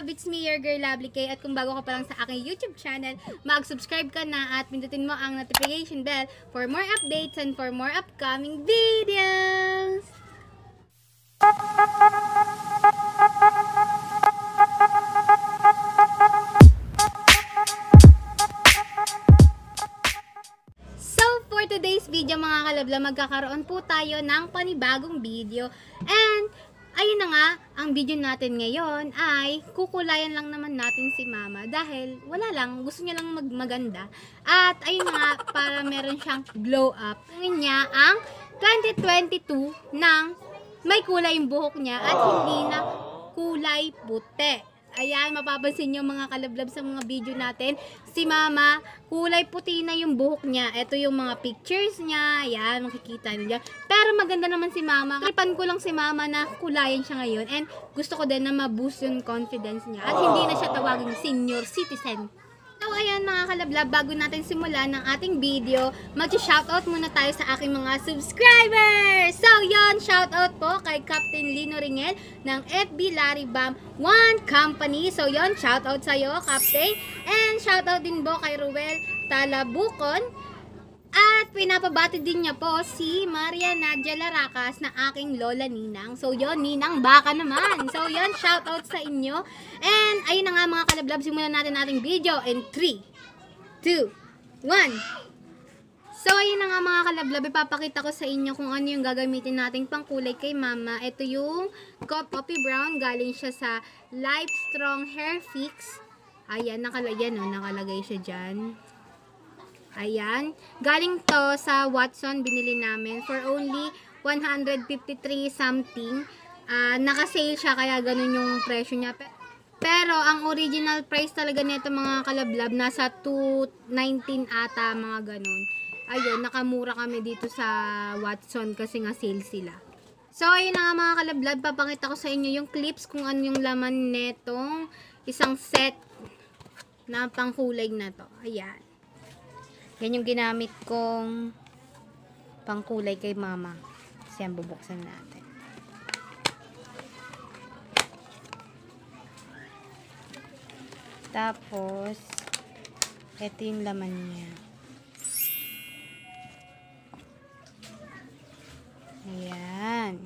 Love? It's me, your girl Lovely K. At kung bago ka pa lang sa aking YouTube channel, mag-subscribe ka na at pindutin mo ang notification bell for more updates and for more upcoming videos. So, for today's video mga kalabla, magkakaroon po tayo ng panibagong video. And ayun na nga, ang video natin ngayon ay kukulayan lang naman natin si Mama dahil wala lang, gusto niya lang maganda. At ayun na nga, para meron siyang glow up. Tingin niya ang 2022 nang may kulay yung buhok niya at hindi na kulay puti. Ayan, mapapansin nyo mga kalablab sa mga video natin. Si Mama, kulay puti na yung buhok niya. Ito yung mga pictures niya. Ayan, makikita nyo dyan. Pero maganda naman si Mama. Kalipan ko lang si Mama na kulayan siya ngayon. And gusto ko din na ma-boost yung confidence niya. At hindi na siya tawaging senior citizen. So, ayan mga kalablab, bago natin simulan ng ating video, mag-shoutout muna tayo sa aking mga subscribers! So, yon, shoutout po kay Captain Lino Ringel ng FB Laribam One Company. So, yon, shoutout sa'yo, Captain. And shoutout din po kay Ruel Talabukon. At pinapabati din niya po si Maria Nadia Laracas na aking Lola Ninang. So, yon, Ninang baka naman. So, yon, shoutout sa inyo. And, ayun na nga mga kalablab, simulan natin ating video in 3, 2, 1. So, ayun na nga mga kalablab, ipapakita ko sa inyo kung ano yung gagamitin nating pangkulay kay Mama. Ito yung coffee brown, galing siya sa Life Strong Hair Fix. Ayan, nakalagay siya dyan. Ayan, galing to sa Watson, binili namin for only 153 something. Naka-sale siya kaya ganun yung presyo niya. Pero ang original price talaga nito mga kalablab nasa 219 ata, mga ganun. Ayun, nakamura kami dito sa Watson kasi nga sale sila. So ayun na nga mga kalablab, papakita ko sa inyo yung clips kung ano yung laman netong isang set na pangkulay na to. Ayan. Yan yung ginamit kong pangkulay kay Mama. Kasi yan, bubuksan natin. Tapos, ito yung laman niya. Ayan.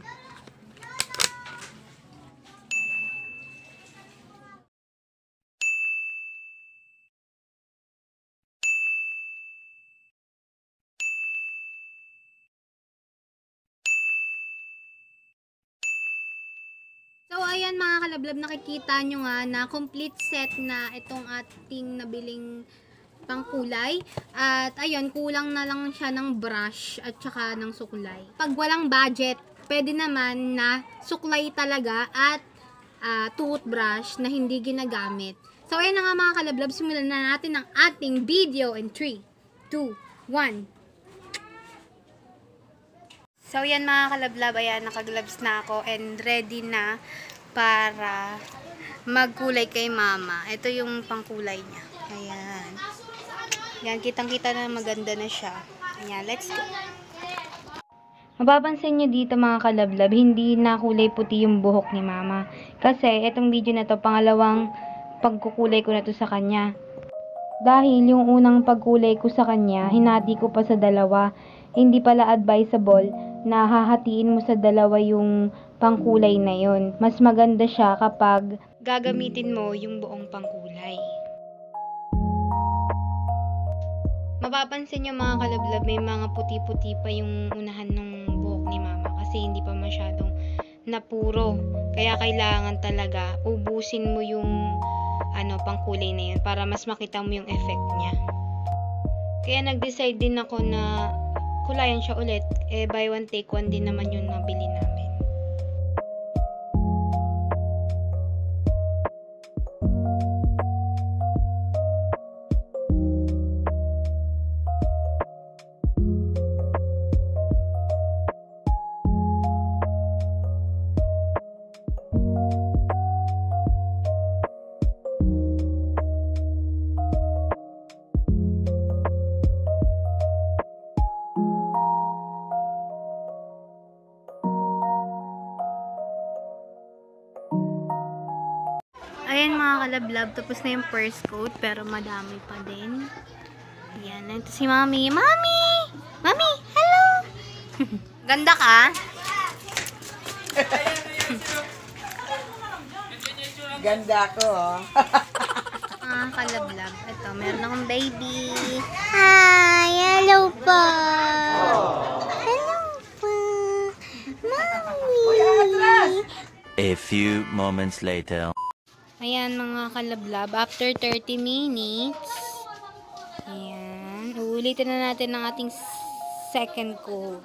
So, ayan mga kalablab, nakikita nyo nga na complete set na itong ating nabiling pangkulay. At ayun, kulang na lang siya ng brush at saka ng suklay. Pag walang budget, pwede naman na suklay talaga at toothbrush na hindi ginagamit. So, ayan na nga mga kalablab, simulan na natin ang ating video in 3, 2, 1. So, yan mga kalablab, ayan, nakagloves na ako and ready na para magkulay kay Mama. Ito yung pangkulay niya. Ayan. Yan, kitang-kita na maganda na siya. Ayan, let's go. Mapapansin nyo dito mga kalablab, hindi na kulay puti yung buhok ni Mama. Kasi, itong video na to, pangalawang pagkukulay ko na to sa kanya. Dahil yung unang pagkulay ko sa kanya, hinati ko pa sa dalawa. Hindi pala advisable na hahatiin mo sa dalawa yung pangkulay na yun. Mas maganda siya kapag gagamitin mo yung buong pangkulay. Mapapansin nyo mga kalablab, may mga puti-puti pa yung unahan ng buhok ni Mama kasi hindi pa masyadong napuro. Kaya kailangan talaga ubusin mo yung pangkulay na yun para mas makita mo yung effect niya. Kaya nag-decide din ako na kulayan siya ulit. Buy one take one din naman yung nabili namin. ayan mga kalablab, tapos na yung first coat, pero madami pa din. Ayan, ito si Mami. Mami! Mami, hello! Ganda ka? Ganda ko, oh. Kalablab. Ito, meron akong baby. Hi! Hello po! Hello po! Mami! A few moments later. Ayan mga kalablab, after 30 minutes, ayan, uulitin na natin ang ating second coat.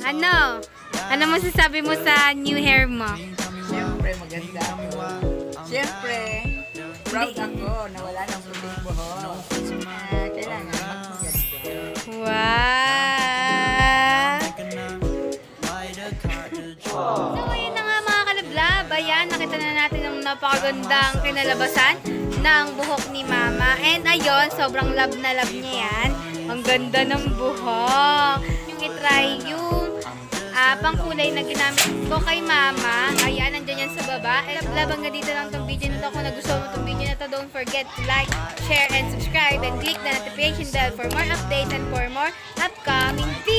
Ano? Ano masasabi mo sa new hair mo? Siyempre, maganda ako. Siyempre, proud ako na wala nang puting buhok. Kailangan magmaganda. Wow! So, ayun na nga mga kalablab. Ayan, nakita na natin ang napakagandang kinalabasan ng buhok ni Mama. And ayun, sobrang love na love niya yan. Ang ganda ng buhok. Yung itry yung pangkulay na ginamit ko kay Mama. Ayan, nandyan yan sa baba. Labang nga dito lang itong video na ito. Kung nagustuhan mo itong video na ito, don't forget to like, share, and subscribe. And click the notification bell for more updates and for more upcoming videos.